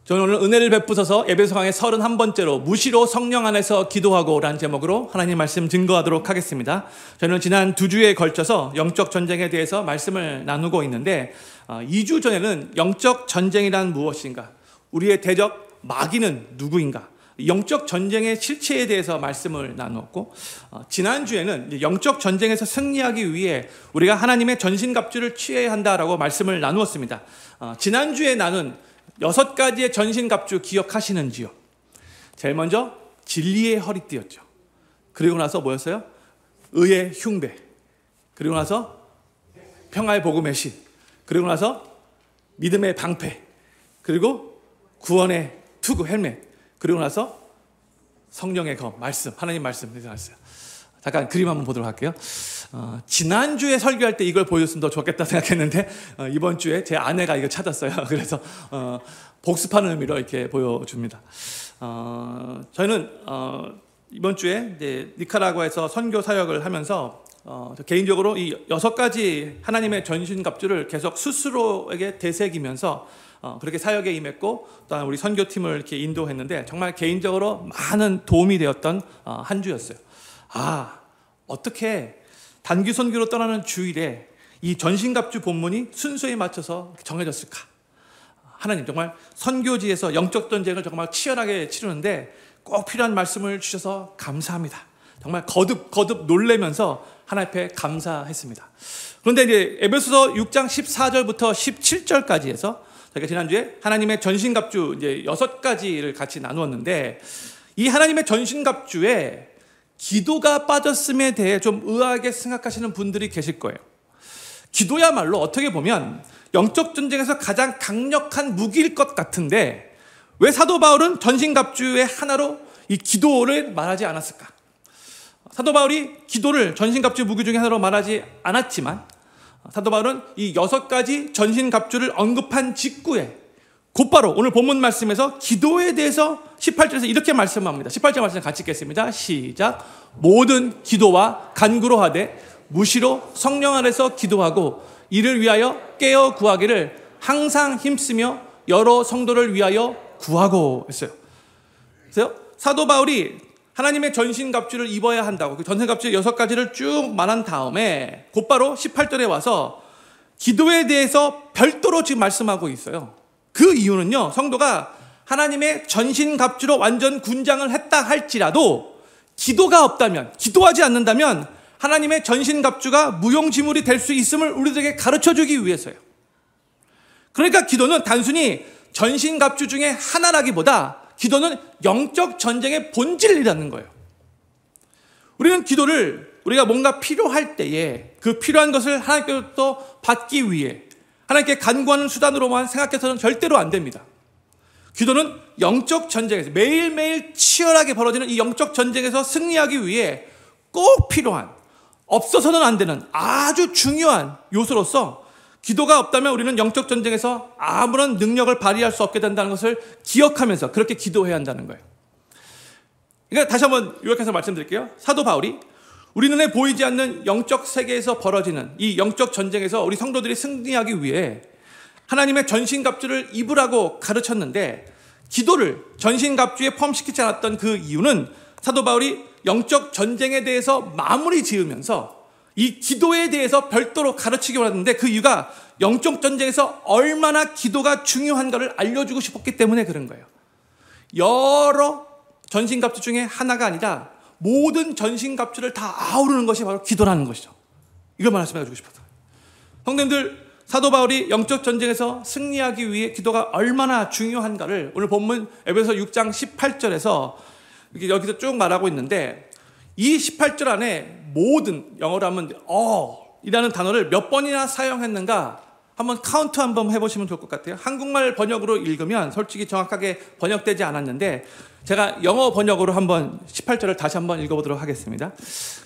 저는 오늘 은혜를 베푸셔서 에베소 강의 31번째로 무시로 성령 안에서 기도하고 라는 제목으로 하나님 말씀 증거하도록 하겠습니다. 저는 지난 2주에 걸쳐서 영적 전쟁에 대해서 말씀을 나누고 있는데 2주 전에는 영적 전쟁이란 무엇인가, 우리의 대적 마귀는 누구인가, 영적 전쟁의 실체에 대해서 말씀을 나누었고, 지난주에는 영적 전쟁에서 승리하기 위해 우리가 하나님의 전신갑주를 취해야 한다라고 말씀을 나누었습니다. 지난주에 나눈 6가지의 전신갑주 기억하시는지요? 제일 먼저 진리의 허리띠였죠. 그리고 나서 뭐였어요? 의의 흉배. 그리고 나서 평화의 복음의 신. 그리고 나서 믿음의 방패. 그리고 구원의 투구 헬멧. 그리고 나서 성령의 검, 말씀, 하나님 말씀. 잠깐 그림 한번 보도록 할게요. 지난주에 설교할 때 이걸 보여줬으면 더 좋겠다 생각했는데 이번 주에 제 아내가 이거 찾았어요. 그래서 복습하는 의미로 이렇게 보여줍니다. 저는 이번 주에 이제 니카라과에서 선교 사역을 하면서 개인적으로 이 6가지 하나님의 전신갑주를 계속 스스로에게 되새기면서 그렇게 사역에 임했고, 또한 우리 선교팀을 이렇게 인도했는데 정말 개인적으로 많은 도움이 되었던 한 주였어요. 어떻게 단기 선교로 떠나는 주일에 이 전신갑주 본문이 순서에 맞춰서 정해졌을까? 하나님 정말 선교지에서 영적 전쟁을 정말 치열하게 치르는데 꼭 필요한 말씀을 주셔서 감사합니다. 정말 거듭 놀래면서 하나님 앞에 감사했습니다. 그런데 이제 에베소서 6장 14절부터 17절까지 해서 저희가 지난주에 하나님의 전신갑주 이제 6가지를 같이 나누었는데, 이 하나님의 전신갑주에 기도가 빠졌음에 대해 좀 의아하게 생각하시는 분들이 계실 거예요. 기도야말로 어떻게 보면 영적 전쟁에서 가장 강력한 무기일 것 같은데 왜 사도 바울은 전신갑주의 하나로 이 기도를 말하지 않았을까? 사도 바울이 기도를 전신갑주 무기 중에 하나로 말하지 않았지만 사도 바울은 이 6가지 전신갑주를 언급한 직후에 곧바로 오늘 본문 말씀에서 기도에 대해서 18절에서 이렇게 말씀합니다. 18절 말씀 같이 읽겠습니다. 시작. 모든 기도와 간구로 하되 무시로 성령 안에서 기도하고 이를 위하여 깨어 구하기를 항상 힘쓰며 여러 성도를 위하여 구하고 했어요. 그래서 사도 바울이 하나님의 전신갑주를 입어야 한다고 그 전신갑주 6가지를 쭉 말한 다음에 곧바로 18절에 와서 기도에 대해서 별도로 지금 말씀하고 있어요. 그 이유는요, 성도가 하나님의 전신갑주로 완전 군장을 했다 할지라도 기도가 없다면, 기도하지 않는다면 하나님의 전신갑주가 무용지물이 될 수 있음을 우리들에게 가르쳐주기 위해서요. 그러니까 기도는 단순히 전신갑주 중에 하나라기보다 기도는 영적 전쟁의 본질이라는 거예요. 우리는 기도를 우리가 뭔가 필요할 때에 그 필요한 것을 하나님께로부터 받기 위해 하나님께 간구하는 수단으로만 생각해서는 절대로 안 됩니다. 기도는 영적 전쟁에서 매일매일 치열하게 벌어지는 이 영적 전쟁에서 승리하기 위해 꼭 필요한, 없어서는 안 되는 아주 중요한 요소로서 기도가 없다면 우리는 영적 전쟁에서 아무런 능력을 발휘할 수 없게 된다는 것을 기억하면서 그렇게 기도해야 한다는 거예요. 그러니까 다시 한번 요약해서 말씀드릴게요. 사도 바울이 우리 눈에 보이지 않는 영적 세계에서 벌어지는 이 영적 전쟁에서 우리 성도들이 승리하기 위해 하나님의 전신갑주를 입으라고 가르쳤는데, 기도를 전신갑주에 포함시키지 않았던 그 이유는 사도 바울이 영적 전쟁에 대해서 마무리 지으면서 이 기도에 대해서 별도로 가르치기 원하는데, 그 이유가 영적 전쟁에서 얼마나 기도가 중요한가를 알려주고 싶었기 때문에 그런 거예요. 여러 전신갑주 중에 하나가 아니라 모든 전신갑주를 다 아우르는 것이 바로 기도라는 것이죠. 이걸 말씀해주고 싶었어요. 성도님들, 사도 바울이 영적 전쟁에서 승리하기 위해 기도가 얼마나 중요한가를 오늘 본문 에베소 6장 18절에서 여기서 쭉 말하고 있는데, 이 18절 안에 모든, 영어로 하면 이라는 단어를 몇 번이나 사용했는가 한번 카운트 한번 해보시면 좋을 것 같아요. 한국말 번역으로 읽으면 솔직히 정확하게 번역되지 않았는데 제가 영어 번역으로 한번 18절을 다시 한번 읽어보도록 하겠습니다.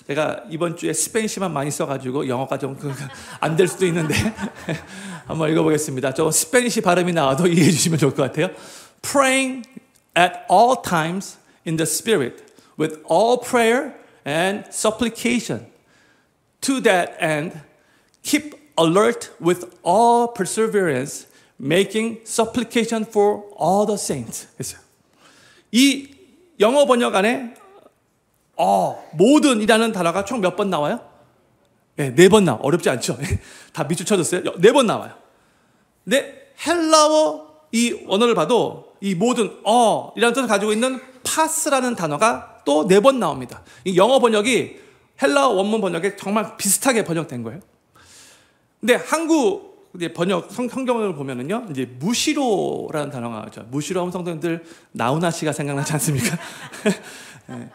제가 이번 주에 스페니쉬만 많이 써가지고 영어가 좀 안 될 수도 있는데 한번 읽어보겠습니다. 좀 스페니쉬 발음이 나와도 이해해 주시면 좋을 것 같아요. Praying at all times in the Spirit with all prayer and supplication. To that end, keep alert with all perseverance making supplication for all the saints 했어요. 이 영어 번역 안에 모든이라는 단어가 총 몇 번 나와요? 네, 4번 나와. 어렵지 않죠? 다 밑줄 쳐줬어요. 4번 나와요. 근데 헬라어 이 언어를 봐도 이 모든 이라는 뜻을 가지고 있는 파스라는 단어가 또 4번 나옵니다. 이 영어 번역이 헬라어 원문 번역에 정말 비슷하게 번역된 거예요. 근데 한국 번역 성경을 보면은요, 이제 무시로라는 단어가 있죠. 무시로 하면 성도님들 나훈아 씨가 생각나지 않습니까?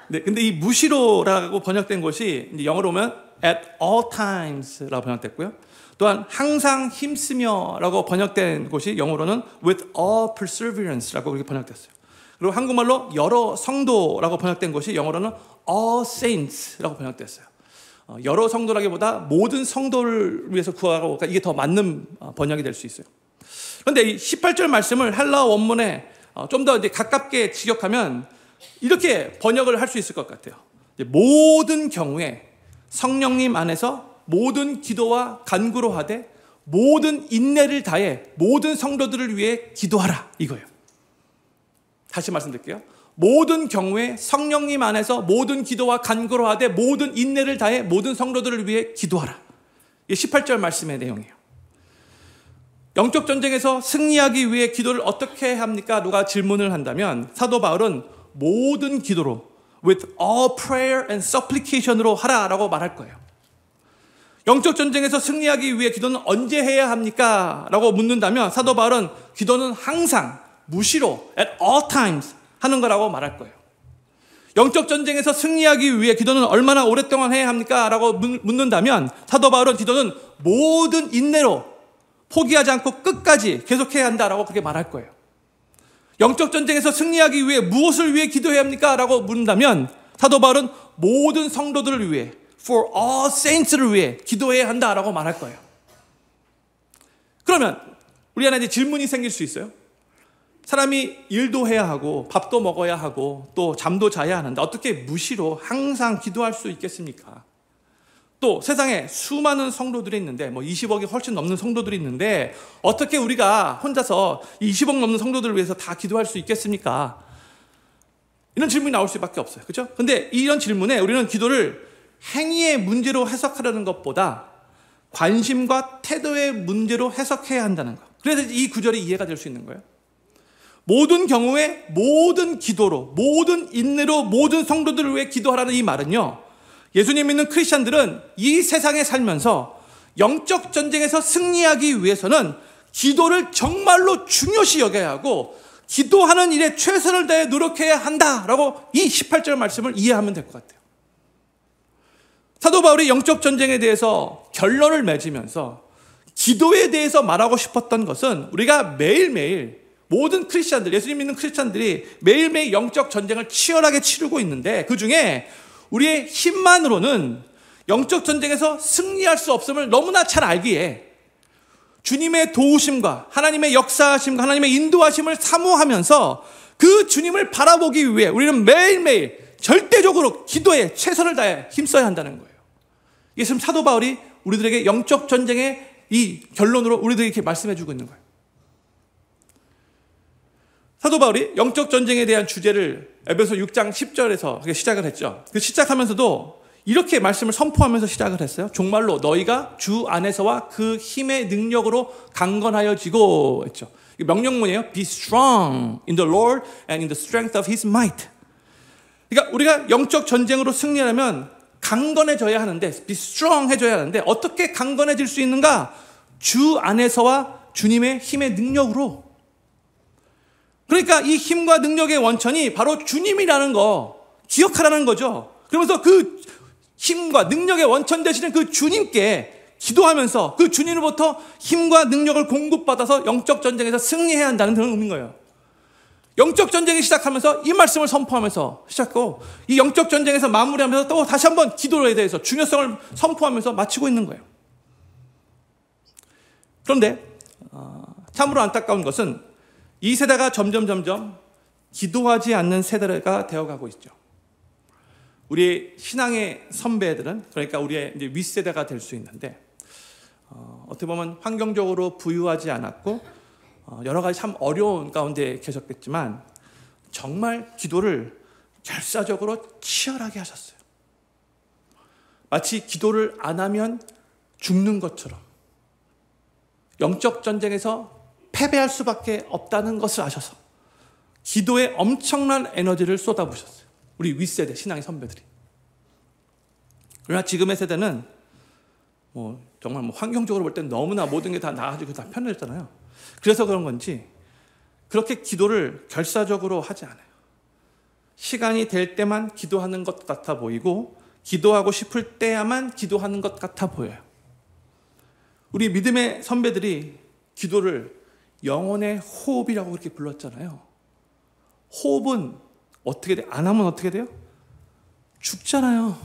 네, 근데 이 무시로라고 번역된 것이 이제 영어로 보면 at all times라고 번역됐고요. 또한 항상 힘쓰며라고 번역된 것이 영어로는 with all perseverance라고 그렇게 번역됐어요. 그리고 한국말로 여러 성도라고 번역된 것이 영어로는 all saints라고 번역됐어요. 여러 성도라기보다 모든 성도를 위해서 구하고, 그러니까 이게 더 맞는 번역이 될 수 있어요. 그런데 이 18절 말씀을 헬라어 원문에 좀 더 이제 가깝게 직역하면 이렇게 번역을 할 수 있을 것 같아요. 모든 경우에 성령님 안에서 모든 기도와 간구로 하되 모든 인내를 다해 모든 성도들을 위해 기도하라, 이거예요. 다시 말씀드릴게요. 모든 경우에 성령님 안에서 모든 기도와 간구로 하되 모든 인내를 다해 모든 성도들을 위해 기도하라. 이게 18절 말씀의 내용이에요. 영적 전쟁에서 승리하기 위해 기도를 어떻게 합니까? 누가 질문을 한다면 사도 바울은 모든 기도로 with all prayer and supplication으로 하라라고 말할 거예요. 영적 전쟁에서 승리하기 위해 기도는 언제 해야 합니까? 라고 묻는다면 사도 바울은 기도는 항상 무시로 at all times 하는 거라고 말할 거예요. 영적 전쟁에서 승리하기 위해 기도는 얼마나 오랫동안 해야 합니까? 라고 묻는다면 사도 바울은 기도는 모든 인내로 포기하지 않고 끝까지 계속해야 한다라고 그렇게 말할 거예요. 영적 전쟁에서 승리하기 위해 무엇을 위해 기도해야 합니까? 라고 묻는다면 사도 바울은 모든 성도들을 위해 for all saints를 위해 기도해야 한다라고 말할 거예요. 그러면 우리 안에 이제 질문이 생길 수 있어요. 사람이 일도 해야 하고 밥도 먹어야 하고 또 잠도 자야 하는데 어떻게 무시로 항상 기도할 수 있겠습니까? 또 세상에 수많은 성도들이 있는데 20억이 훨씬 넘는 성도들이 있는데 어떻게 우리가 혼자서 20억 넘는 성도들을 위해서 다 기도할 수 있겠습니까? 이런 질문이 나올 수밖에 없어요. 그렇죠? 근데 이런 질문에 우리는 기도를 행위의 문제로 해석하려는 것보다 관심과 태도의 문제로 해석해야 한다는 것. 그래서 이 구절이 이해가 될 수 있는 거예요. 모든 경우에 모든 기도로 모든 인내로 모든 성도들을 위해 기도하라는 이 말은요, 예수님 믿는 크리스찬들은 이 세상에 살면서 영적 전쟁에서 승리하기 위해서는 기도를 정말로 중요시 여겨야 하고 기도하는 일에 최선을 다해 노력해야 한다라고 이 18절 말씀을 이해하면 될 것 같아요. 사도 바울이 영적 전쟁에 대해서 결론을 맺으면서 기도에 대해서 말하고 싶었던 것은 우리가 매일매일 모든 크리스찬들, 예수님 믿는 크리스찬들이 매일매일 영적 전쟁을 치열하게 치르고 있는데 그 중에 우리의 힘만으로는 영적 전쟁에서 승리할 수 없음을 너무나 잘 알기에 주님의 도우심과 하나님의 역사하심과 하나님의 인도하심을 사모하면서 그 주님을 바라보기 위해 우리는 매일매일 절대적으로 기도에 최선을 다해 힘써야 한다는 거예요. 이게 지금 사도 바울이 우리들에게 영적 전쟁의 이 결론으로 우리들에게 이렇게 말씀해 주고 있는 거예요. 사도 바울이 영적 전쟁에 대한 주제를 에베소 6장 10절에서 시작을 했죠. 그 시작하면서도 이렇게 말씀을 선포하면서 시작을 했어요. 종말로 너희가 주 안에서와 그 힘의 능력으로 강건하여지고 했죠. 명령문이에요. Be strong in the Lord and in the strength of His might. 그러니까 우리가 영적 전쟁으로 승리하려면 강건해져야 하는데, be strong 해줘야 하는데 어떻게 강건해질 수 있는가? 주 안에서와 주님의 힘의 능력으로. 그러니까 이 힘과 능력의 원천이 바로 주님이라는 거 기억하라는 거죠. 그러면서 그 힘과 능력의 원천 되시는 그 주님께 기도하면서 그 주님으로부터 힘과 능력을 공급받아서 영적 전쟁에서 승리해야 한다는 그런 의미인 거예요. 영적 전쟁이 시작하면서 이 말씀을 선포하면서 시작하고 이 영적 전쟁에서 마무리하면서 또 다시 한번 기도에 대해서 중요성을 선포하면서 마치고 있는 거예요. 그런데 참으로 안타까운 것은 이 세대가 점점 기도하지 않는 세대가 되어가고 있죠. 우리 신앙의 선배들은, 그러니까 우리의 이제 윗세대가 될 수 있는데 어떻게 보면 환경적으로 부유하지 않았고 여러 가지 참 어려운 가운데 계셨겠지만 정말 기도를 결사적으로 치열하게 하셨어요. 마치 기도를 안 하면 죽는 것처럼 영적 전쟁에서 패배할 수밖에 없다는 것을 아셔서 기도에 엄청난 에너지를 쏟아부으셨어요. 우리 윗세대 신앙의 선배들이. 그러나 지금의 세대는 정말 환경적으로 볼 땐 너무나 모든 게 다 나아지고 다 편해졌잖아요. 그래서 그런 건지 그렇게 기도를 결사적으로 하지 않아요. 시간이 될 때만 기도하는 것 같아 보이고 기도하고 싶을 때야만 기도하는 것 같아 보여요. 우리 믿음의 선배들이 기도를 영혼의 호흡이라고 그렇게 불렀잖아요. 호흡은 어떻게 돼? 안 하면 어떻게 돼요? 죽잖아요.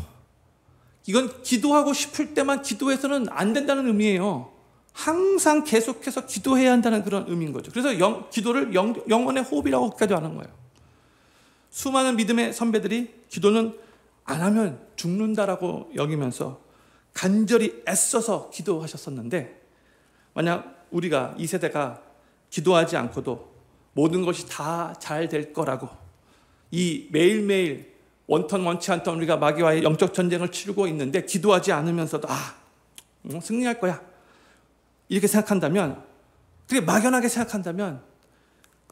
이건 기도하고 싶을 때만 기도해서는 안 된다는 의미예요. 항상 계속해서 기도해야 한다는 그런 의미인 거죠. 그래서 기도를 영혼의 호흡이라고까지 하는 거예요. 수많은 믿음의 선배들이 기도는 안 하면 죽는다라고 여기면서 간절히 애써서 기도하셨었는데, 만약 우리가 이 세대가 기도하지 않고도 모든 것이 다 잘 될 거라고 이 매일매일 원턴 원치 않던 우리가 마귀와의 영적 전쟁을 치르고 있는데 기도하지 않으면서도 승리할 거야 이렇게 생각한다면, 그렇게 막연하게 생각한다면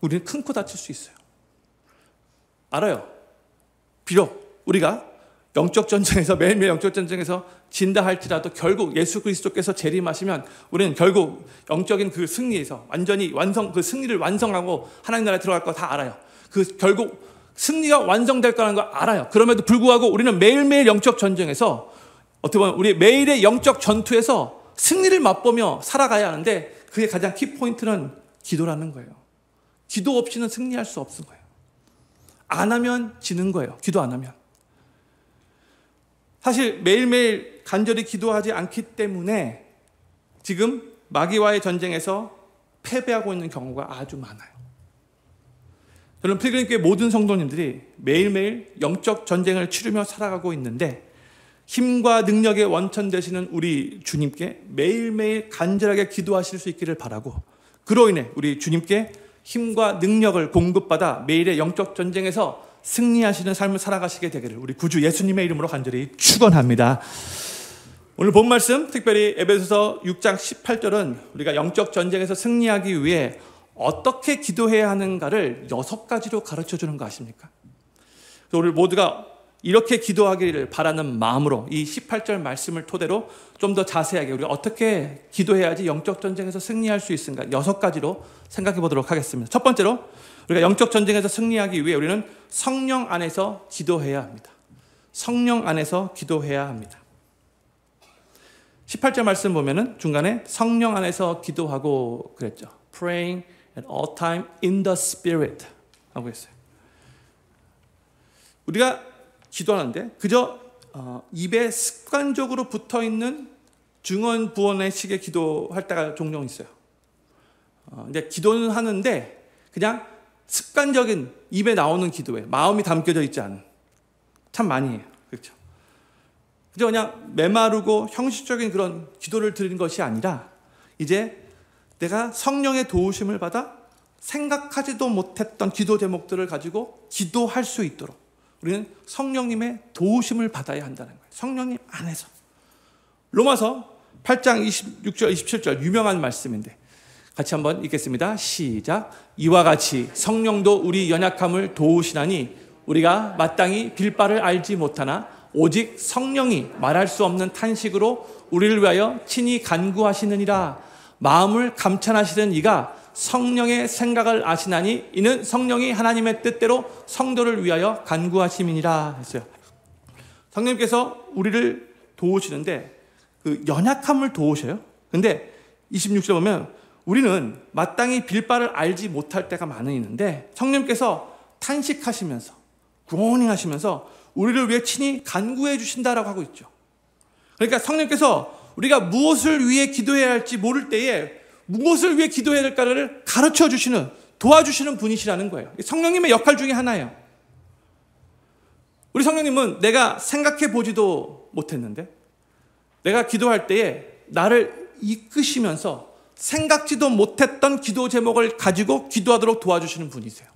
우리는 큰 코 다칠 수 있어요. 알아요. 비록 우리가 영적 전쟁에서 매일매일 영적 전쟁에서 진다 할지라도 결국 예수 그리스도께서 재림하시면 우리는 결국 영적인 그 승리에서 완전히 그 승리를 완성하고 하나님 나라에 들어갈 거 다 알아요. 그 결국 승리가 완성될 거라는 거 알아요. 그럼에도 불구하고 우리는 매일매일 영적 전쟁에서 어떻게 보면 우리 매일의 영적 전투에서 승리를 맛보며 살아가야 하는데, 그게 가장 키포인트는 기도라는 거예요. 기도 없이는 승리할 수 없는 거예요. 안 하면 지는 거예요. 기도 안 하면. 사실 매일매일 간절히 기도하지 않기 때문에 지금 마귀와의 전쟁에서 패배하고 있는 경우가 아주 많아요. 저는 필그림교회 모든 성도님들이 매일매일 영적 전쟁을 치르며 살아가고 있는데, 힘과 능력의 원천 되시는 우리 주님께 매일매일 간절하게 기도하실 수 있기를 바라고, 그로 인해 우리 주님께 힘과 능력을 공급받아 매일의 영적 전쟁에서 승리하시는 삶을 살아가시게 되기를 우리 구주 예수님의 이름으로 간절히 축원합니다. 오늘 본 말씀, 특별히 에베소서 6장 18절은 우리가 영적 전쟁에서 승리하기 위해 어떻게 기도해야 하는가를 6가지로 가르쳐주는 거 아십니까? 우리 모두가 이렇게 기도하기를 바라는 마음으로 이 18절 말씀을 토대로 좀 더 자세하게 우리가 어떻게 기도해야지 영적 전쟁에서 승리할 수 있을까 6가지로 생각해 보도록 하겠습니다. 첫 번째로, 우리가 영적 전쟁에서 승리하기 위해 우리는 성령 안에서 기도해야 합니다. 성령 안에서 기도해야 합니다. 18절 말씀 보면은 중간에 성령 안에서 기도하고 그랬죠. Praying at all time in the Spirit 하고 있어요. 우리가 기도하는데 그저 입에 습관적으로 붙어있는 증언 부언의 식의 기도할 때가 종종 있어요. 근데 기도는 하는데 그냥 습관적인 입에 나오는 기도에 마음이 담겨져 있지 않은, 참 많이 해요. 그렇죠? 그저 그냥 메마르고 형식적인 그런 기도를 드리는 것이 아니라 이제 내가 성령의 도우심을 받아 생각하지도 못했던 기도 제목들을 가지고 기도할 수 있도록 우리는 성령님의 도우심을 받아야 한다는 거예요. 성령님 안에서. 로마서 8장 26절 27절 유명한 말씀인데 같이 한번 읽겠습니다. 시작. 이와 같이 성령도 우리 연약함을 도우시나니 우리가 마땅히 빌 바를 알지 못하나 오직 성령이 말할 수 없는 탄식으로 우리를 위하여 친히 간구하시느니라. 마음을 감찰하시는 이가 성령의 생각을 아시나니 이는 성령이 하나님의 뜻대로 성도를 위하여 간구하심이니라 했어요. 성령님께서 우리를 도우시는데 그 연약함을 도우셔요. 근데 26절 보면 우리는 마땅히 빌 바를 알지 못할 때가 많이 있는데 성령님께서 탄식하시면서 groaning 하시면서 우리를 위해 친히 간구해 주신다라고 하고 있죠. 그러니까 성령님께서 우리가 무엇을 위해 기도해야 할지 모를 때에 무엇을 위해 기도해야 될까를 가르쳐 주시는, 도와주시는 분이시라는 거예요. 성령님의 역할 중에 하나예요. 우리 성령님은 내가 생각해 보지도 못했는데 내가 기도할 때에 나를 이끄시면서 생각지도 못했던 기도 제목을 가지고 기도하도록 도와주시는 분이세요.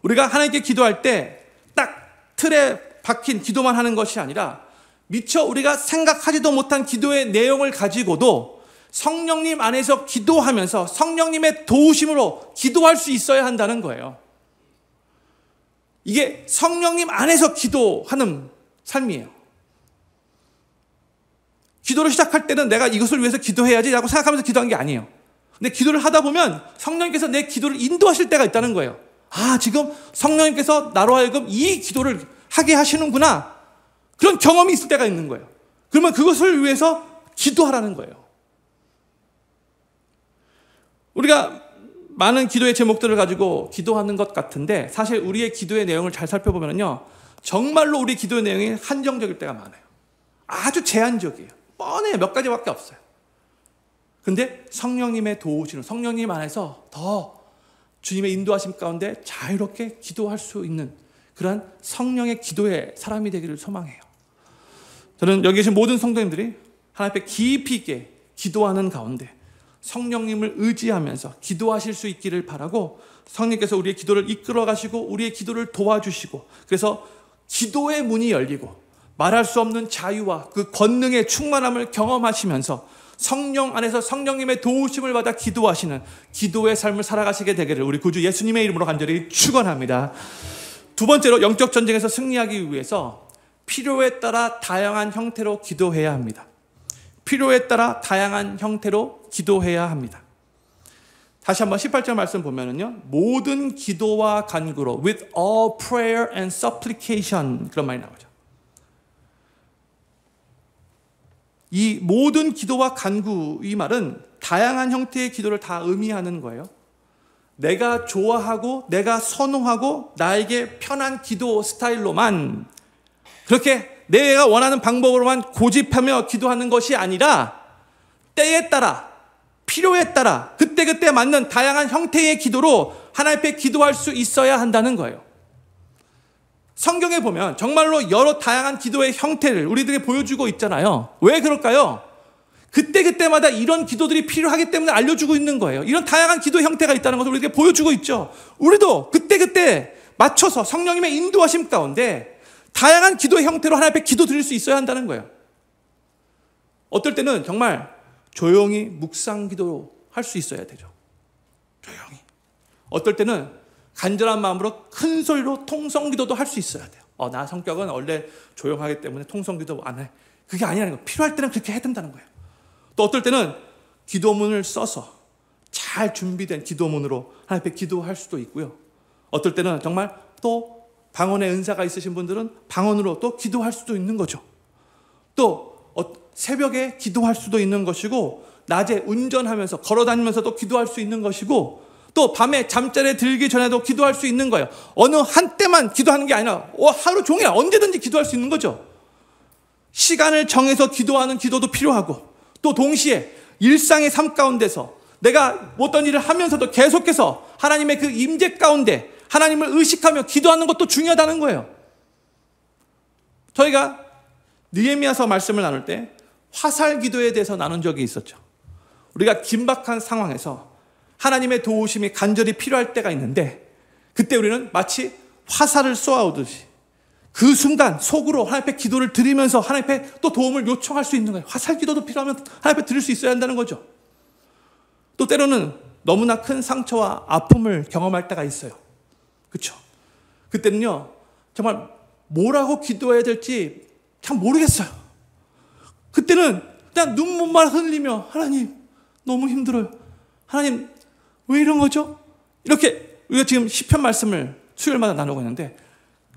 우리가 하나님께 기도할 때 딱 틀에 박힌 기도만 하는 것이 아니라 미처 우리가 생각하지도 못한 기도의 내용을 가지고도 성령님 안에서 기도하면서 성령님의 도우심으로 기도할 수 있어야 한다는 거예요. 이게 성령님 안에서 기도하는 삶이에요. 기도를 시작할 때는 내가 이것을 위해서 기도해야지 라고 생각하면서 기도한 게 아니에요. 근데 기도를 하다 보면 성령님께서 내 기도를 인도하실 때가 있다는 거예요. 아, 지금 성령님께서 나로 하여금 이 기도를 하게 하시는구나. 그런 경험이 있을 때가 있는 거예요. 그러면 그것을 위해서 기도하라는 거예요. 우리가 많은 기도의 제목들을 가지고 기도하는 것 같은데 사실 우리의 기도의 내용을 잘 살펴보면요, 정말로 우리 기도의 내용이 한정적일 때가 많아요. 아주 제한적이에요. 뻔해요. 몇 가지밖에 없어요. 근데 성령님의 도우시는, 성령님 안에서 더 주님의 인도하심 가운데 자유롭게 기도할 수 있는 그러한 성령의 기도의 사람이 되기를 소망해요. 저는 여기 계신 모든 성도님들이 하나님 앞에 깊이 있게 기도하는 가운데 성령님을 의지하면서 기도하실 수 있기를 바라고, 성령님께서 우리의 기도를 이끌어 가시고 우리의 기도를 도와주시고, 그래서 기도의 문이 열리고 말할 수 없는 자유와 그 권능의 충만함을 경험하시면서 성령 안에서 성령님의 도우심을 받아 기도하시는 기도의 삶을 살아가시게 되기를 우리 구주 예수님의 이름으로 간절히 축원합니다. 두 번째로, 영적 전쟁에서 승리하기 위해서 필요에 따라 다양한 형태로 기도해야 합니다. 필요에 따라 다양한 형태로 기도해야 합니다. 다시 한번 18절 말씀 보면은요, 모든 기도와 간구로 with all prayer and supplication, 그런 말이 나오죠. 이 모든 기도와 간구, 이 말은 다양한 형태의 기도를 다 의미하는 거예요. 내가 좋아하고 내가 선호하고 나에게 편한 기도 스타일로만, 그렇게 내가 원하는 방법으로만 고집하며 기도하는 것이 아니라 때에 따라, 필요에 따라 그때그때 맞는 다양한 형태의 기도로 하나님 앞에 기도할 수 있어야 한다는 거예요. 성경에 보면 정말로 여러 다양한 기도의 형태를 우리들에게 보여주고 있잖아요. 왜 그럴까요? 그때그때마다 이런 기도들이 필요하기 때문에 알려주고 있는 거예요. 이런 다양한 기도 형태가 있다는 것을 우리에게 보여주고 있죠. 우리도 그때그때 맞춰서 성령님의 인도하심 가운데 다양한 기도의 형태로 하나님 앞에 기도 드릴 수 있어야 한다는 거예요. 어떨 때는 정말 조용히 묵상 기도로 할 수 있어야 되죠. 조용히. 어떨 때는 간절한 마음으로 큰 소리로 통성 기도도 할 수 있어야 돼요. 나 성격은 원래 조용하기 때문에 통성 기도 안 해. 그게 아니라는 거예요. 필요할 때는 그렇게 해야 된다는 거예요. 또 어떨 때는 기도문을 써서 잘 준비된 기도문으로 하나님 앞에 기도할 수도 있고요. 어떨 때는 정말 또 방언의 은사가 있으신 분들은 방언으로 또 기도할 수도 있는 거죠. 또 새벽에 기도할 수도 있는 것이고, 낮에 운전하면서 걸어다니면서도 기도할 수 있는 것이고, 또 밤에 잠자리에 들기 전에도 기도할 수 있는 거예요. 어느 한때만 기도하는 게 아니라 하루 종일 언제든지 기도할 수 있는 거죠. 시간을 정해서 기도하는 기도도 필요하고, 또 동시에 일상의 삶 가운데서 내가 어떤 일을 하면서도 계속해서 하나님의 그 임재 가운데 하나님을 의식하며 기도하는 것도 중요하다는 거예요. 저희가 느헤미야서 말씀을 나눌 때 화살 기도에 대해서 나눈 적이 있었죠. 우리가 긴박한 상황에서 하나님의 도우심이 간절히 필요할 때가 있는데, 그때 우리는 마치 화살을 쏘아오듯이 그 순간 속으로 하나님 앞에 기도를 드리면서 하나님 앞에 또 도움을 요청할 수 있는 거예요. 화살 기도도 필요하면 하나님 앞에 드릴 수 있어야 한다는 거죠. 또 때로는 너무나 큰 상처와 아픔을 경험할 때가 있어요. 그렇죠? 그때는요, 정말 뭐라고 기도해야 될지 참 모르겠어요. 그때는 그냥 눈물만 흘리며, 하나님 너무 힘들어요. 하나님 왜 이런 거죠? 이렇게 우리가 지금 시편 말씀을 수요일마다 나누고 있는데,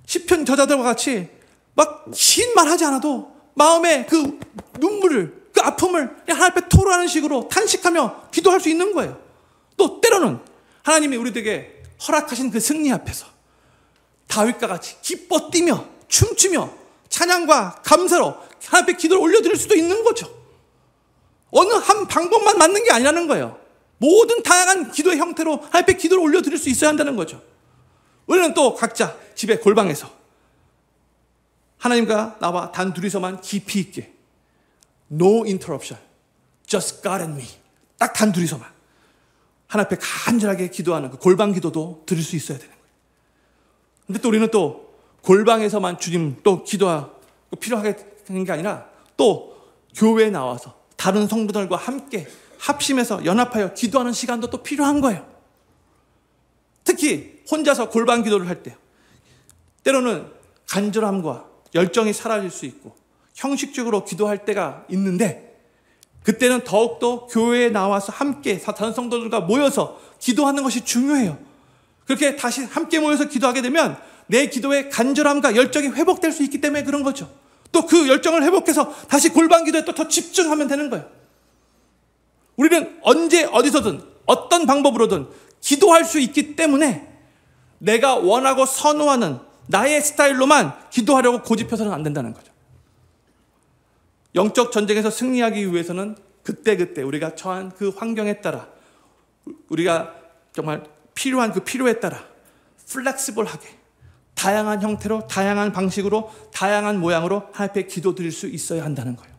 시편 저자들과 같이 막 긴 말 하지 않아도 마음의 그 눈물을, 그 아픔을 하나님 앞에 토로하는 식으로 탄식하며 기도할 수 있는 거예요. 또 때로는 하나님이 우리들에게 허락하신 그 승리 앞에서 다윗과 같이 기뻐 뛰며 춤추며 찬양과 감사로 하나님 앞에 기도를 올려드릴 수도 있는 거죠. 어느 한 방법만 맞는 게 아니라는 거예요. 모든 다양한 기도의 형태로 하나님 앞에 기도를 올려드릴 수 있어야 한다는 거죠. 우리는 또 각자 집에 골방에서 하나님과 나와 단 둘이서만 깊이 있게, no interruption, just God and me, 딱 단 둘이서만 하나님 앞에 간절하게 기도하는 그 골방 기도도 드릴 수 있어야 되는 거예요. 근데 또 우리는 또 골방에서만 주님 또 기도하고 필요하게 하는 게 아니라 또 교회에 나와서 다른 성도들과 함께 합심해서 연합하여 기도하는 시간도 또 필요한 거예요. 특히 혼자서 골방 기도를 할 때 때로는 간절함과 열정이 사라질 수 있고 형식적으로 기도할 때가 있는데, 그때는 더욱더 교회에 나와서 함께 다른 성도들과 모여서 기도하는 것이 중요해요. 그렇게 다시 함께 모여서 기도하게 되면 내 기도의 간절함과 열정이 회복될 수 있기 때문에 그런 거죠. 또 그 열정을 회복해서 다시 골방 기도에 또 더 집중하면 되는 거예요. 우리는 언제 어디서든 어떤 방법으로든 기도할 수 있기 때문에 내가 원하고 선호하는 나의 스타일로만 기도하려고 고집해서는 안 된다는 거죠. 영적 전쟁에서 승리하기 위해서는 그때그때 우리가 처한 그 환경에 따라 우리가 정말 필요한 그 필요에 따라 플렉시블하게 다양한 형태로 다양한 방식으로 다양한 모양으로 하나님 앞에 기도드릴 수 있어야 한다는 거예요.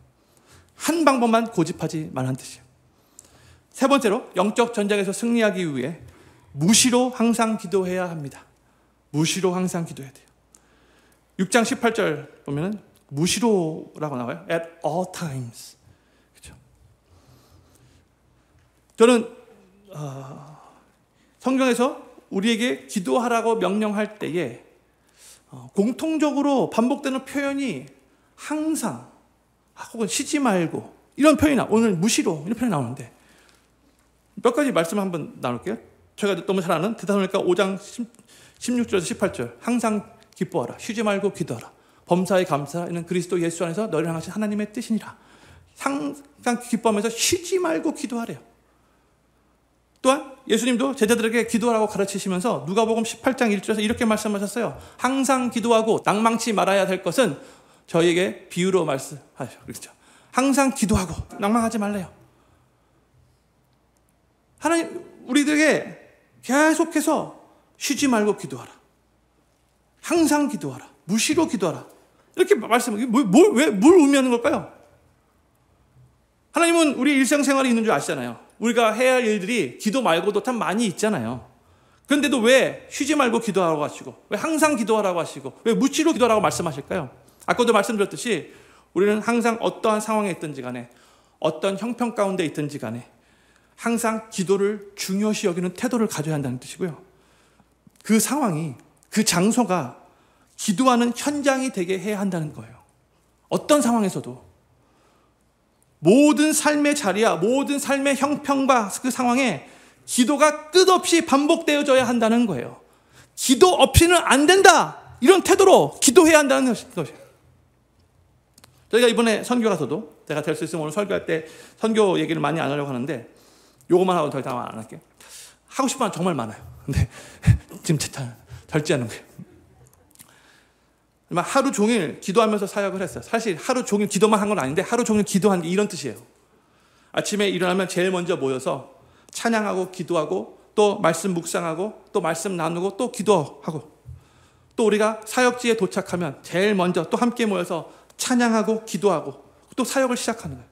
한 방법만 고집하지 말라는 뜻이에요. 세 번째로 영적 전쟁에서 승리하기 위해 무시로 항상 기도해야 합니다. 무시로 항상 기도해야 돼요. 6장 18절 보면은 무시로라고 나와요. At all times. 그렇죠? 저는 성경에서 우리에게 기도하라고 명령할 때에 공통적으로 반복되는 표현이 항상 혹은 쉬지 말고 이런 표현이 오늘 무시로 이런 표현이 나오는데 몇 가지 말씀을 한번 나눌게요. 제가 너무 잘 아는 데살로니가 5장 16절에서 18절 항상 기뻐하라 쉬지 말고 기도하라 범사에 감사하라 이는 그리스도 예수 안에서 너희를 향하신 하나님의 뜻이니라. 항상 기뻐하면서 쉬지 말고 기도하래요. 또한 예수님도 제자들에게 기도하라고 가르치시면서 누가복음 18장 1절에서 이렇게 말씀하셨어요. 항상 기도하고 낭망치 말아야 될 것은 저희에게 비유로 말씀하셔. 그렇죠? 항상 기도하고 낭망하지 말래요. 하나님 우리들에게 계속해서 쉬지 말고 기도하라. 항상 기도하라. 무시로 기도하라. 이렇게 말씀을 왜 뭘 의미하는 걸까요? 하나님은 우리 일상생활이 있는 줄 아시잖아요. 우리가 해야 할 일들이 기도 말고도 참 많이 있잖아요. 그런데도 왜 쉬지 말고 기도하라고 하시고 왜 항상 기도하라고 하시고 왜 무시로 기도하라고 말씀하실까요? 아까도 말씀드렸듯이 우리는 항상 어떠한 상황에 있든지 간에 어떤 형편 가운데 있든지 간에 항상 기도를 중요시 여기는 태도를 가져야 한다는 뜻이고요. 그 상황이 그 장소가 기도하는 현장이 되게 해야 한다는 거예요. 어떤 상황에서도 모든 삶의 자리야 모든 삶의 형편과 그 상황에 기도가 끝없이 반복되어져야 한다는 거예요. 기도 없이는 안 된다 이런 태도로 기도해야 한다는 것이에요. 저희가 이번에 선교 가서도 제가 될 수 있으면 오늘 설교할 때 선교 얘기를 많이 안 하려고 하는데 요것만 하고 더 이상 안 할게요. 하고 싶은 건 정말 많아요. 근데 지금 절제 하는 거예요. 하루 종일 기도하면서 사역을 했어요. 사실 하루 종일 기도만 한 건 아닌데 하루 종일 기도한 게 이런 뜻이에요. 아침에 일어나면 제일 먼저 모여서 찬양하고 기도하고 또 말씀 묵상하고 또 말씀 나누고 또 기도하고 또 우리가 사역지에 도착하면 제일 먼저 또 함께 모여서 찬양하고 기도하고 또 사역을 시작하는 거예요.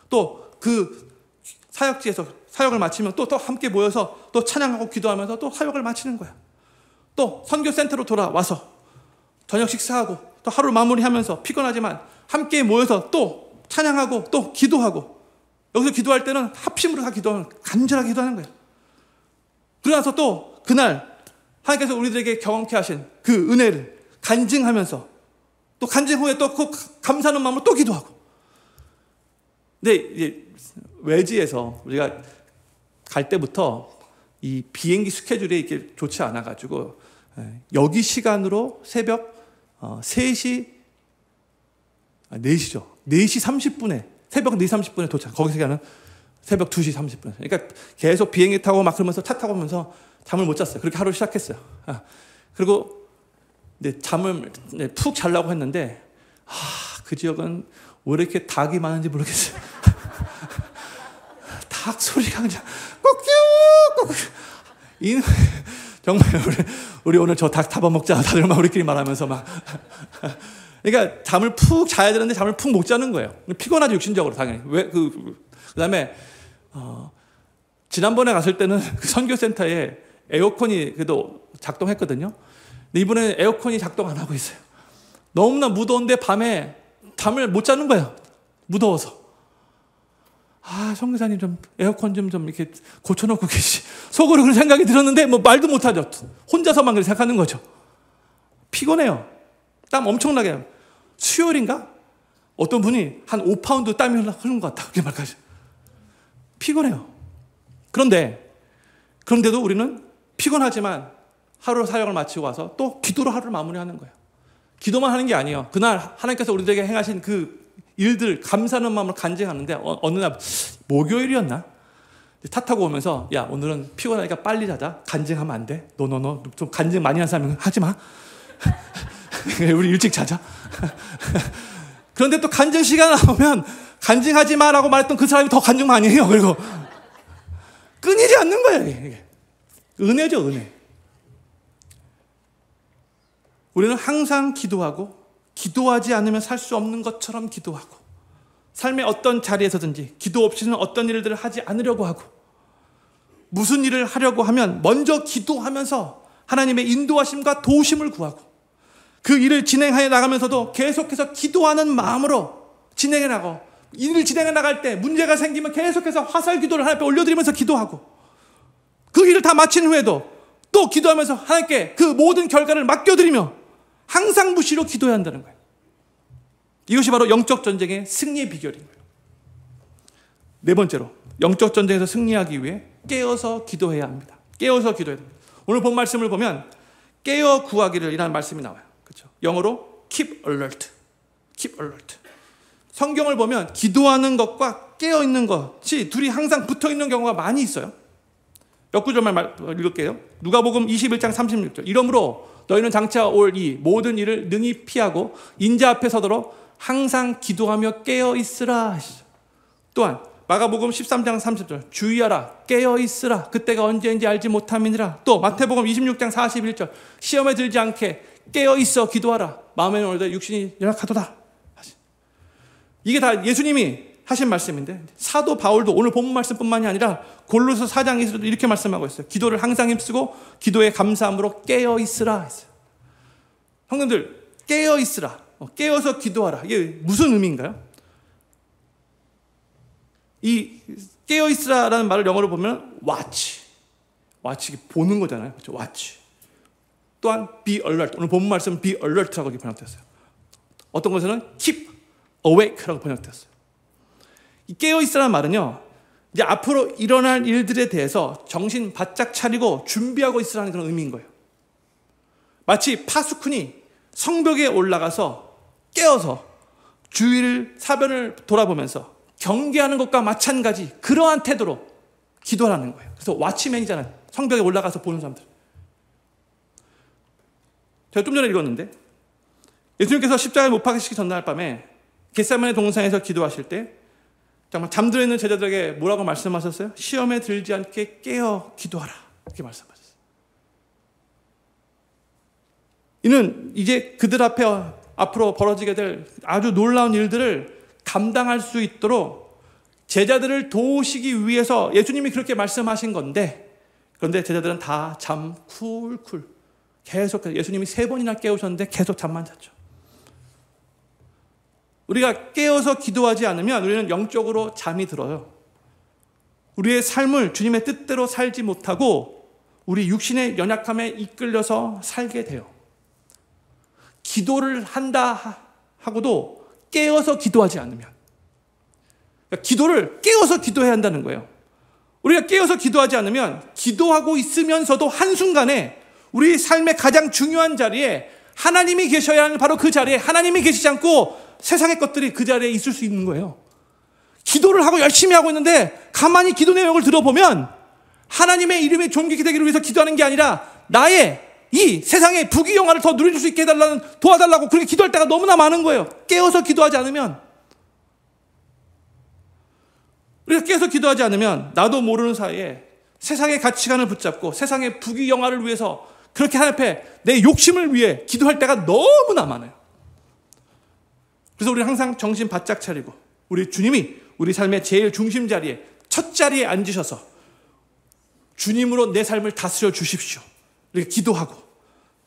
또 그 사역지에서 사역을 마치면 또 함께 모여서 또 찬양하고 기도하면서 또 사역을 마치는 거야. 또 선교센터로 돌아와서 저녁 식사하고 또 하루 마무리하면서 피곤하지만 함께 모여서 또 찬양하고 또 기도하고 여기서 기도할 때는 합심으로 다 기도하는 간절하게 기도하는 거예요. 그러나서 또 그날 하나님께서 우리들에게 경험케 하신 그 은혜를 간증하면서 또 간증 후에 또 그 감사하는 마음으로 또 기도하고. 근데 이제 외지에서 우리가 갈 때부터 이 비행기 스케줄이 이렇게 좋지 않아가지고 여기 시간으로 새벽 3시 4시죠. 4시 30분에 새벽 4시 30분에 도착. 거기서 가는 새벽 2시 30분. 그러니까 계속 비행기 타고 막 그러면서 차 타고 오면서 잠을 못 잤어요. 그렇게 하루 시작했어요. 그리고 이제 잠을 푹 자려고 했는데 그 지역은 왜 이렇게 닭이 많은지 모르겠어요. 닭 소리가 그냥 꼭쭉 정말 우리 오늘 저 닭 잡아먹자 다들 막 우리끼리 말하면서 막 그러니까 잠을 푹 자야 되는데 잠을 푹 못 자는 거예요. 피곤하죠 육신적으로 당연히. 왜 그다음에 지난번에 갔을 때는 그 선교센터에 에어컨이 그래도 작동했거든요. 근데 이번에 에어컨이 작동 안 하고 있어요. 너무나 무더운데 밤에 잠을 못 자는 거예요. 무더워서. 선교사님 좀 에어컨 좀 이렇게 고쳐놓고 계시. 속으로 그런 생각이 들었는데 뭐 말도 못하죠. 혼자서만 그렇게 생각하는 거죠. 피곤해요. 땀 엄청나게. 수요일인가? 어떤 분이 한 5파운드 땀이 흐르는 것 같다. 그렇게 말까지. 피곤해요. 그런데도 우리는 피곤하지만 하루 사역을 마치고 와서 또 기도로 하루를 마무리하는 거예요. 기도만 하는 게 아니에요. 그날 하나님께서 우리들에게 행하신 그 일들 감사하는 마음으로 간증하는데 어느 날 목요일이었나? 탓하고 오면서 야 오늘은 피곤하니까 빨리 자자. 간증하면 안 돼. 노노노 좀 간증 많이 하는 사람은 하지 마. 우리 일찍 자자. 그런데 또 간증 시간 나오면 간증하지 마라고 말했던 그 사람이 더 간증 많이 해요. 그리고 끊이지 않는 거예요. 이게. 은혜죠, 은혜. 우리는 항상 기도하고 기도하지 않으면 살 수 없는 것처럼 기도하고 삶의 어떤 자리에서든지 기도 없이는 어떤 일들을 하지 않으려고 하고 무슨 일을 하려고 하면 먼저 기도하면서 하나님의 인도하심과 도우심을 구하고 그 일을 진행해 나가면서도 계속해서 기도하는 마음으로 진행해 나가고 일을 진행해 나갈 때 문제가 생기면 계속해서 화살 기도를 하나님 앞에 올려드리면서 기도하고 그 일을 다 마친 후에도 또 기도하면서 하나님께 그 모든 결과를 맡겨드리며 항상 무시로 기도해야 한다는 거예요. 이것이 바로 영적 전쟁의 승리의 비결인 거예요. 네 번째로 영적 전쟁에서 승리하기 위해 깨어서 기도해야 합니다. 깨어서 기도해야 됩니다. 오늘 본 말씀을 보면 깨어 구하기를 이라는 말씀이 나와요. 그렇죠? 영어로 keep alert. keep alert. 성경을 보면 기도하는 것과 깨어 있는 것이 둘이 항상 붙어 있는 경우가 많이 있어요. 역구절만 읽을게요. 누가복음 21장 36절. 이러므로 너희는 장차 올 이 모든 일을 능히 피하고 인자 앞에 서도록 항상 기도하며 깨어 있으라 하시죠. 또한 마가복음 13장 30절. 주의하라 깨어 있으라 그때가 언제인지 알지 못함이니라. 또 마태복음 26장 41절. 시험에 들지 않게 깨어 있어 기도하라. 마음에 오르되 육신이 연약하도다. 이게 다 예수님이 하신 말씀인데 사도 바울도 오늘 본문 말씀뿐만이 아니라 골로새 4장에서도 이렇게 말씀하고 있어요. 기도를 항상 힘쓰고 기도에 감사함으로 깨어 있으라 했어요. 형님들 깨어 있으라. 깨어서 기도하라. 이게 무슨 의미인가요? 이 깨어 있으라라는 말을 영어로 보면 watch. watch 보는 거잖아요. 그렇죠? watch. 또한 be alert. 오늘 본문 말씀은 be alert라고 번역됐어요. 어떤 것에는 keep awake라고 번역됐어요. 이 깨어있으라는 말은요, 이제 앞으로 일어날 일들에 대해서 정신 바짝 차리고 준비하고 있으라는 그런 의미인 거예요. 마치 파수꾼이 성벽에 올라가서 깨어서 주위를 사변을 돌아보면서 경계하는 것과 마찬가지 그러한 태도로 기도하라는 거예요. 그래서 와치맨이잖아요. 성벽에 올라가서 보는 사람들. 제가 좀 전에 읽었는데 예수님께서 십자가에 못 박히시기 전날 밤에 겟세마네 동산에서 기도하실 때 정말 잠들어 있는 제자들에게 뭐라고 말씀하셨어요? 시험에 들지 않게 깨어 기도하라. 이렇게 말씀하셨어요. 이는 이제 그들 앞에 앞으로 벌어지게 될 아주 놀라운 일들을 감당할 수 있도록 제자들을 도우시기 위해서 예수님이 그렇게 말씀하신 건데, 그런데 제자들은 다 잠 쿨쿨 계속 예수님이 3번이나 깨우셨는데 계속 잠만 잤죠. 우리가 깨어서 기도하지 않으면 우리는 영적으로 잠이 들어요. 우리의 삶을 주님의 뜻대로 살지 못하고 우리 육신의 연약함에 이끌려서 살게 돼요. 기도를 한다 하고도 깨어서 기도하지 않으면, 그러니까 기도를 깨어서 기도해야 한다는 거예요. 우리가 깨어서 기도하지 않으면 기도하고 있으면서도 한순간에 우리 삶의 가장 중요한 자리에 하나님이 계셔야 하는 바로 그 자리에 하나님이 계시지 않고 세상의 것들이 그 자리에 있을 수 있는 거예요. 기도를 하고 열심히 하고 있는데 가만히 기도 내용을 들어보면 하나님의 이름이 존귀케 되기를 위해서 기도하는 게 아니라 나의 이 세상의 부귀영화를 더 누릴 수 있게 해달라는, 도와달라고 그렇게 기도할 때가 너무나 많은 거예요. 깨어서 기도하지 않으면, 우리가 깨어서 기도하지 않으면 나도 모르는 사이에 세상의 가치관을 붙잡고 세상의 부귀영화를 위해서 그렇게 하나님 앞에 내 욕심을 위해 기도할 때가 너무나 많아요. 그래서 우리는 항상 정신 바짝 차리고 우리 주님이 우리 삶의 제일 중심 자리에 첫 자리에 앉으셔서 주님으로 내 삶을 다스려 주십시오. 이렇게 기도하고,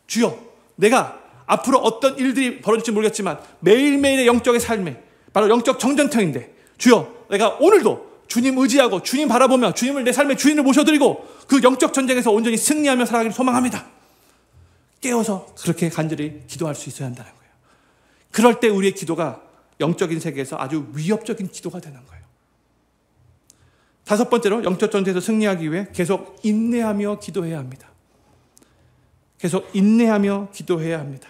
주여, 내가 앞으로 어떤 일들이 벌어질지 모르겠지만 매일매일의 영적의 삶에 바로 영적 정전터인데, 주여, 내가 오늘도 주님 의지하고 주님 바라보며 주님을 내 삶의 주인을 모셔드리고 그 영적 전쟁에서 온전히 승리하며 살아가기를 소망합니다. 깨워서 그렇게 간절히 기도할 수 있어야 한다는 거예요. 그럴 때 우리의 기도가 영적인 세계에서 아주 위협적인 기도가 되는 거예요. 다섯 번째로 영적 전쟁에서 승리하기 위해 계속 인내하며 기도해야 합니다. 계속 인내하며 기도해야 합니다.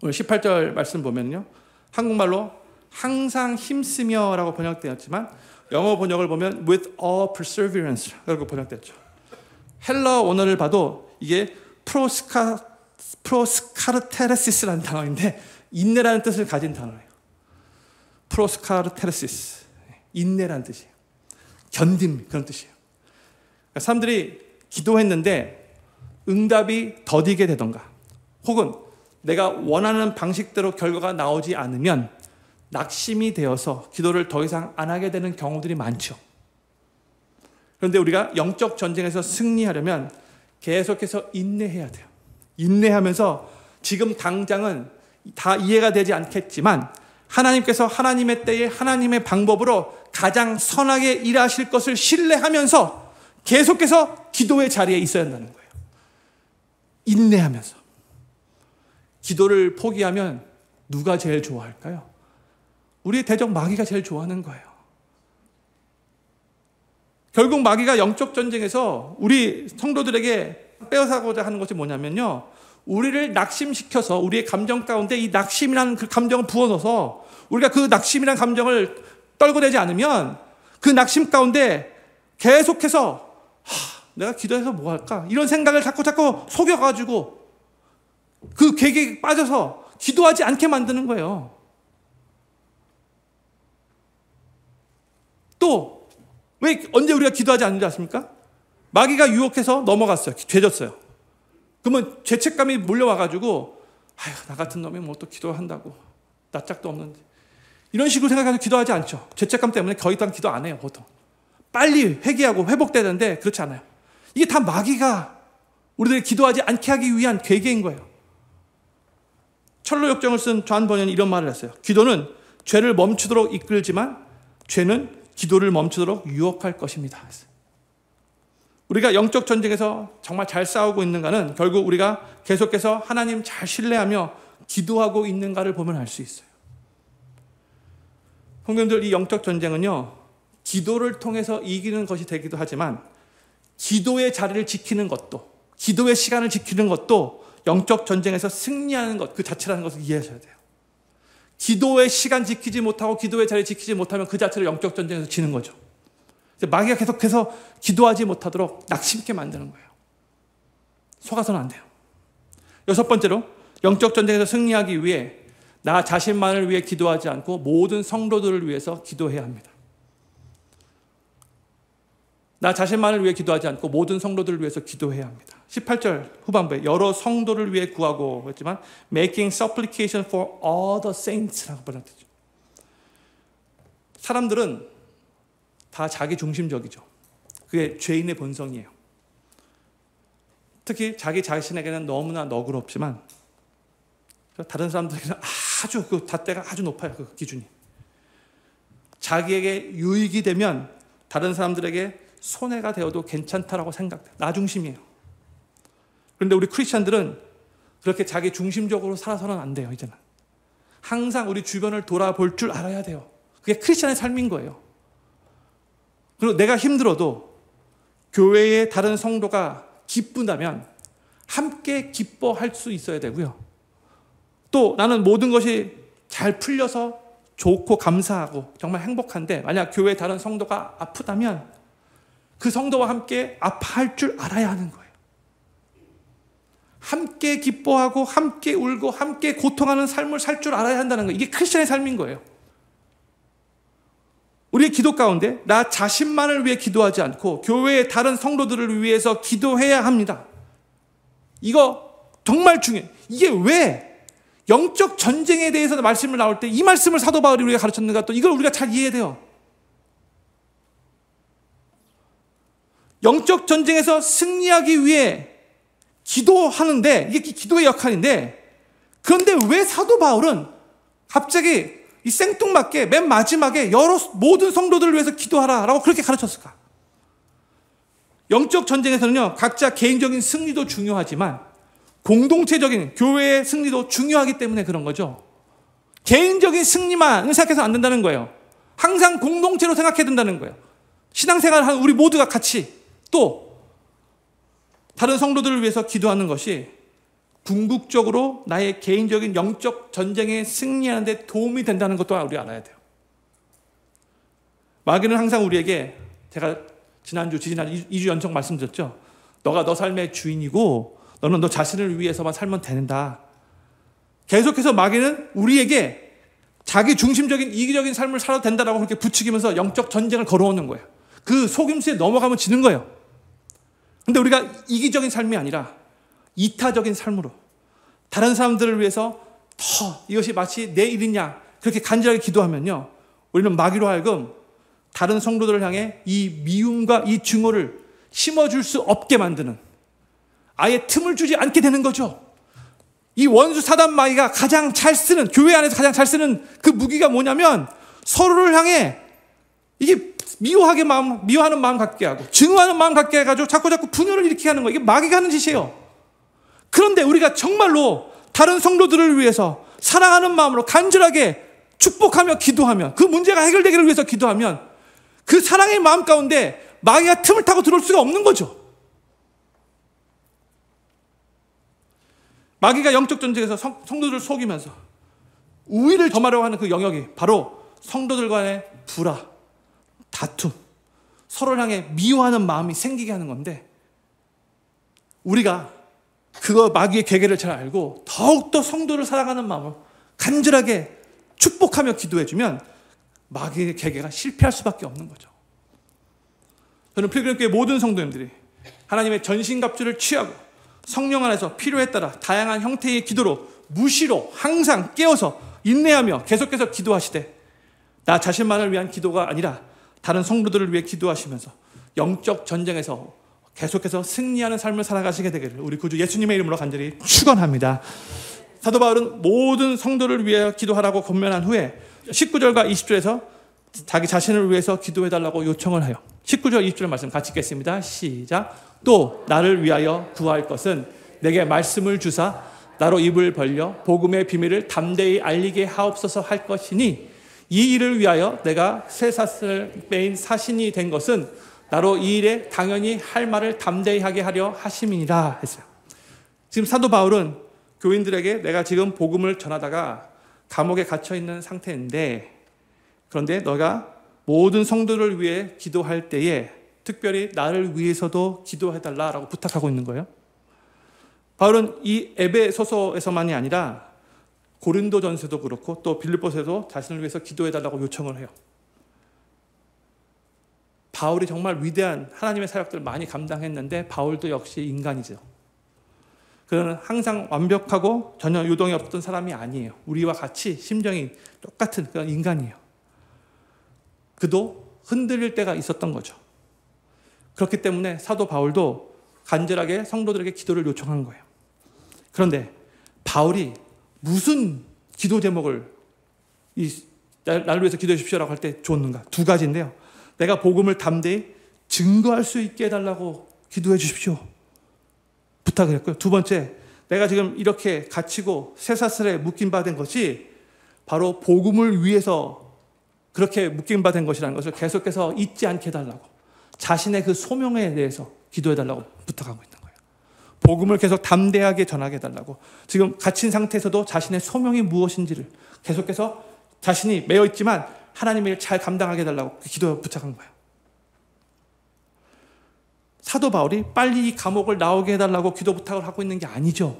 오늘 18절 말씀 보면요, 한국말로 항상 힘쓰며 라고 번역되었지만 영어 번역을 보면 with all perseverance 라고 번역됐죠. 헬러 원어를 봐도 이게 프로스카르테레시스라는 단어인데 인내라는 뜻을 가진 단어예요. 프로스카르테레시스, 인내라는 뜻이에요. 견딤, 그런 뜻이에요. 그러니까 사람들이 기도했는데 응답이 더디게 되던가, 혹은 내가 원하는 방식대로 결과가 나오지 않으면 낙심이 되어서 기도를 더 이상 안 하게 되는 경우들이 많죠. 그런데 우리가 영적 전쟁에서 승리하려면 계속해서 인내해야 돼요. 인내하면서 지금 당장은 다 이해가 되지 않겠지만 하나님께서 하나님의 때에 하나님의 방법으로 가장 선하게 일하실 것을 신뢰하면서 계속해서 기도의 자리에 있어야 한다는 거예요. 인내하면서. 기도를 포기하면 누가 제일 좋아할까요? 우리의 대적 마귀가 제일 좋아하는 거예요. 결국 마귀가 영적 전쟁에서 우리 성도들에게 빼앗아가고자 하는 것이 뭐냐면요, 우리를 낙심시켜서 우리의 감정 가운데 이 낙심이라는 그 감정을 부어넣어서 우리가 그 낙심이라는 감정을 떨궈내지 않으면 그 낙심 가운데 계속해서 내가 기도해서 뭐 할까? 이런 생각을 자꾸 속여가지고 그 계획에 빠져서 기도하지 않게 만드는 거예요. 또 왜 언제 우리가 기도하지 않는지 아십니까? 마귀가 유혹해서 넘어갔어요. 죄졌어요. 그러면 죄책감이 몰려와가지고 아휴, 나 같은 놈이 뭐 또 기도한다고, 낯짝도 없는데, 이런 식으로 생각해서 기도하지 않죠. 죄책감 때문에 거의 다 기도 안 해요. 보통 빨리 회개하고 회복되는데 그렇지 않아요. 이게 다 마귀가 우리들이 기도하지 않게 하기 위한 계획인 거예요. 철로 역정을 쓴 존 번연이 이런 말을 했어요. 기도는 죄를 멈추도록 이끌지만 죄는 기도를 멈추도록 유혹할 것입니다. 우리가 영적 전쟁에서 정말 잘 싸우고 있는가는 결국 우리가 계속해서 하나님 잘 신뢰하며 기도하고 있는가를 보면 알 수 있어요. 형님들, 이 영적 전쟁은요, 기도를 통해서 이기는 것이 되기도 하지만 기도의 자리를 지키는 것도, 기도의 시간을 지키는 것도 영적 전쟁에서 승리하는 것 그 자체라는 것을 이해하셔야 돼요. 기도의 시간 지키지 못하고 기도의 자리 지키지 못하면 그 자체로 영적 전쟁에서 지는 거죠. 마귀가 계속해서 기도하지 못하도록 낙심있게 만드는 거예요. 속아서는 안 돼요. 여섯 번째로, 영적 전쟁에서 승리하기 위해 나 자신만을 위해 기도하지 않고 모든 성도들을 위해서 기도해야 합니다. 나 자신만을 위해 기도하지 않고 모든 성도들을 위해서 기도해야 합니다. 18절 후반부에 여러 성도를 위해 구하고 했지만 making supplication for all the saints라고 번역되죠. 사람들은 다 자기 중심적이죠. 그게 죄인의 본성이에요. 특히 자기 자신에게는 너무나 너그럽지만 다른 사람들에게는 아주 그 잣대가 아주 높아요. 그 기준이. 자기에게 유익이 되면 다른 사람들에게 손해가 되어도 괜찮다라고 생각돼요. 나 중심이에요. 그런데 우리 크리스천들은 그렇게 자기 중심적으로 살아서는 안 돼요. 이제는 항상 우리 주변을 돌아볼 줄 알아야 돼요. 그게 크리스천의 삶인 거예요. 그리고 내가 힘들어도 교회의 다른 성도가 기쁘다면 함께 기뻐할 수 있어야 되고요. 또 나는 모든 것이 잘 풀려서 좋고 감사하고 정말 행복한데 만약 교회의 다른 성도가 아프다면 그 성도와 함께 아파할 줄 알아야 하는 거예요. 함께 기뻐하고 함께 울고 함께 고통하는 삶을 살 줄 알아야 한다는 거예요. 이게 크리스천의 삶인 거예요. 우리의 기도 가운데 나 자신만을 위해 기도하지 않고 교회의 다른 성도들을 위해서 기도해야 합니다. 이거 정말 중요해요. 이게 왜 영적 전쟁에 대해서 말씀을 나올 때 이 말씀을 사도 바울이 우리가 가르쳤는가, 또 이걸 우리가 잘 이해해야 돼요. 영적 전쟁에서 승리하기 위해 기도하는데, 이게 기도의 역할인데, 그런데 왜 사도 바울은 갑자기 이 생뚱맞게 맨 마지막에 모든 성도들을 위해서 기도하라라고 그렇게 가르쳤을까? 영적 전쟁에서는요, 각자 개인적인 승리도 중요하지만 공동체적인 교회의 승리도 중요하기 때문에 그런 거죠. 개인적인 승리만 생각해서 안 된다는 거예요. 항상 공동체로 생각해야 된다는 거예요. 신앙생활을 우리 모두가 같이 또 다른 성도들을 위해서 기도하는 것이 궁극적으로 나의 개인적인 영적 전쟁에 승리하는 데 도움이 된다는 것도 우리 알아야 돼요. 마귀는 항상 우리에게, 제가 지난주 2주 연속 말씀드렸죠. 너가 너 삶의 주인이고 너는 너 자신을 위해서만 살면 된다. 계속해서 마귀는 우리에게 자기 중심적인 이기적인 삶을 살아도 된다라고 그렇게 부추기면서 영적 전쟁을 걸어오는 거예요. 그 속임수에 넘어가면 지는 거예요. 근데 우리가 이기적인 삶이 아니라 이타적인 삶으로 다른 사람들을 위해서 더 이것이 마치 내 일이냐 그렇게 간절하게 기도하면요, 우리는 마귀로 하여금 다른 성도들을 향해 이 미움과 이 증오를 심어줄 수 없게 만드는, 아예 틈을 주지 않게 되는 거죠. 이 원수 사단 마귀가 가장 잘 쓰는, 교회 안에서 가장 잘 쓰는 그 무기가 뭐냐면 서로를 향해 이게 미워하는 마음 갖게 하고 증오하는 마음 갖게 해가지고 자꾸 분열을 일으키게 하는 거예요. 이게 마귀가 하는 짓이에요. 그런데 우리가 정말로 다른 성도들을 위해서 사랑하는 마음으로 간절하게 축복하며 기도하면, 그 문제가 해결되기를 위해서 기도하면 그 사랑의 마음 가운데 마귀가 틈을 타고 들어올 수가 없는 거죠. 마귀가 영적 전쟁에서 성도들을 속이면서 우위를 점하려고 하는 그 영역이 바로 성도들 간의 불화, 다툼, 서로를 향해 미워하는 마음이 생기게 하는 건데, 우리가 그거 마귀의 계계를 잘 알고 더욱더 성도를 사랑하는 마음을 간절하게 축복하며 기도해주면 마귀의 계계가 실패할 수밖에 없는 거죠. 저는 필그림교회 모든 성도님들이 하나님의 전신갑주를 취하고 성령 안에서 필요에 따라 다양한 형태의 기도로 무시로 항상 깨어서 인내하며 계속해서 기도하시되, 나 자신만을 위한 기도가 아니라 다른 성도들을 위해 기도하시면서 영적 전쟁에서 계속해서 승리하는 삶을 살아가시게 되기를 우리 구주 예수님의 이름으로 간절히 축원합니다. 사도 바울은 모든 성도를 위해 기도하라고 권면한 후에 19절과 20절에서 자기 자신을 위해서 기도해달라고 요청을 해요. 19절 20절 말씀 같이 읽겠습니다. 시작. 또 나를 위하여 구할 것은 내게 말씀을 주사 나로 입을 벌려 복음의 비밀을 담대히 알리게 하옵소서 할 것이니, 이 일을 위하여 내가 쇠사슬 매인 사신이 된 것은 나로 이 일에 당연히 할 말을 담대히 하게 하려 하심이니라 했어요. 지금 사도 바울은 교인들에게 내가 지금 복음을 전하다가 감옥에 갇혀 있는 상태인데, 그런데 너가 모든 성도를 위해 기도할 때에 특별히 나를 위해서도 기도해달라라고 부탁하고 있는 거예요. 바울은 이 에베소서에서만이 아니라 고린도전서도 그렇고 또 빌립보서에도 자신을 위해서 기도해달라고 요청을 해요. 바울이 정말 위대한 하나님의 사역들을 많이 감당했는데 바울도 역시 인간이죠. 그는 항상 완벽하고 전혀 유동이 없던 사람이 아니에요. 우리와 같이 심정이 똑같은 그런 인간이에요. 그도 흔들릴 때가 있었던 거죠. 그렇기 때문에 사도 바울도 간절하게 성도들에게 기도를 요청한 거예요. 그런데 바울이 무슨 기도 제목을 나를 위해서 기도해 주십시오라고 할 때 줬는가? 두 가지인데요. 내가 복음을 담대히 증거할 수 있게 해달라고 기도해 주십시오, 부탁을 했고요. 두 번째, 내가 지금 이렇게 갇히고 쇠사슬에 묶임받은 것이 바로 복음을 위해서 그렇게 묶임받은 것이라는 것을 계속해서 잊지 않게 해달라고, 자신의 그 소명에 대해서 기도해달라고 부탁하고 있는 거예요. 복음을 계속 담대하게 전하게 해달라고, 지금 갇힌 상태에서도 자신의 소명이 무엇인지를 계속해서 자신이 매여 있지만 하나님의 일 잘 감당하게 해달라고 기도 부탁한 거예요. 사도 바울이 빨리 이 감옥을 나오게 해달라고 기도 부탁을 하고 있는 게 아니죠.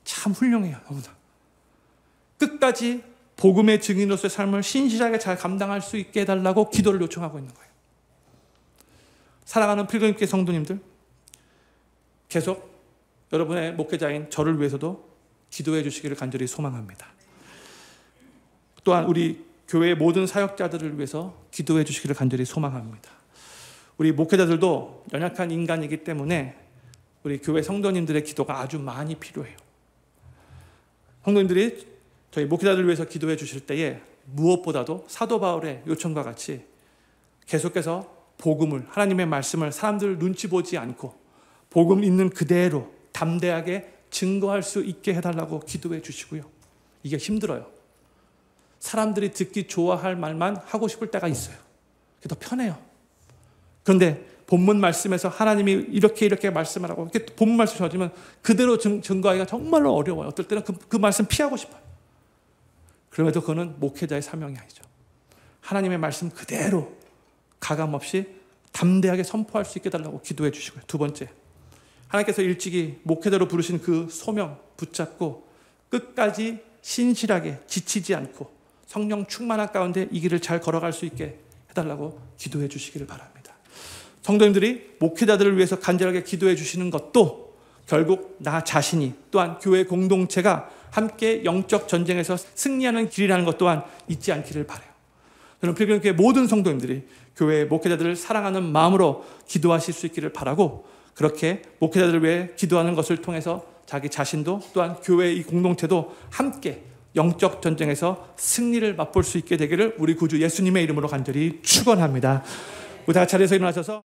참 훌륭해요. 너무나. 끝까지 복음의 증인으로서의 삶을 신실하게 잘 감당할 수 있게 해달라고 기도를 요청하고 있는 거예요. 사랑하는 필그림교회 성도님들, 계속 여러분의 목회자인 저를 위해서도 기도해 주시기를 간절히 소망합니다. 또한 우리 교회의 모든 사역자들을 위해서 기도해 주시기를 간절히 소망합니다. 우리 목회자들도 연약한 인간이기 때문에 우리 교회 성도님들의 기도가 아주 많이 필요해요. 성도님들이 저희 목회자들을 위해서 기도해 주실 때에 무엇보다도 사도 바울의 요청과 같이 계속해서 복음을, 하나님의 말씀을 사람들 눈치 보지 않고 복음 있는 그대로 담대하게 증거할 수 있게 해달라고 기도해 주시고요. 이게 힘들어요. 사람들이 듣기 좋아할 말만 하고 싶을 때가 있어요. 그게 더 편해요. 그런데 본문 말씀에서 하나님이 이렇게 말씀을 하고 이렇게 본문 말씀 전하지만 그대로 증거하기가 정말로 어려워요. 어떨 때는 그 말씀 피하고 싶어요. 그럼에도 그거는 목회자의 사명이 아니죠. 하나님의 말씀 그대로 가감없이 담대하게 선포할 수 있게 해달라고 기도해 주시고요. 두 번째, 하나님께서 일찍이 목회자로 부르신 그 소명 붙잡고 끝까지 신실하게 지치지 않고 성령 충만한 가운데 이 길을 잘 걸어갈 수 있게 해달라고 기도해 주시기를 바랍니다. 성도님들이 목회자들을 위해서 간절하게 기도해 주시는 것도 결국 나 자신이 또한 교회 공동체가 함께 영적 전쟁에서 승리하는 길이라는 것 또한 잊지 않기를 바라요. 저는 필그림교회 모든 성도님들이 교회 목회자들을 사랑하는 마음으로 기도하실 수 있기를 바라고, 그렇게 목회자들을 위해 기도하는 것을 통해서 자기 자신도 또한 교회 이 공동체도 함께 영적 전쟁에서 승리를 맛볼 수 있게 되기를 우리 구주 예수님의 이름으로 간절히 축원합니다. 우리 다 자리에서 일어나셔서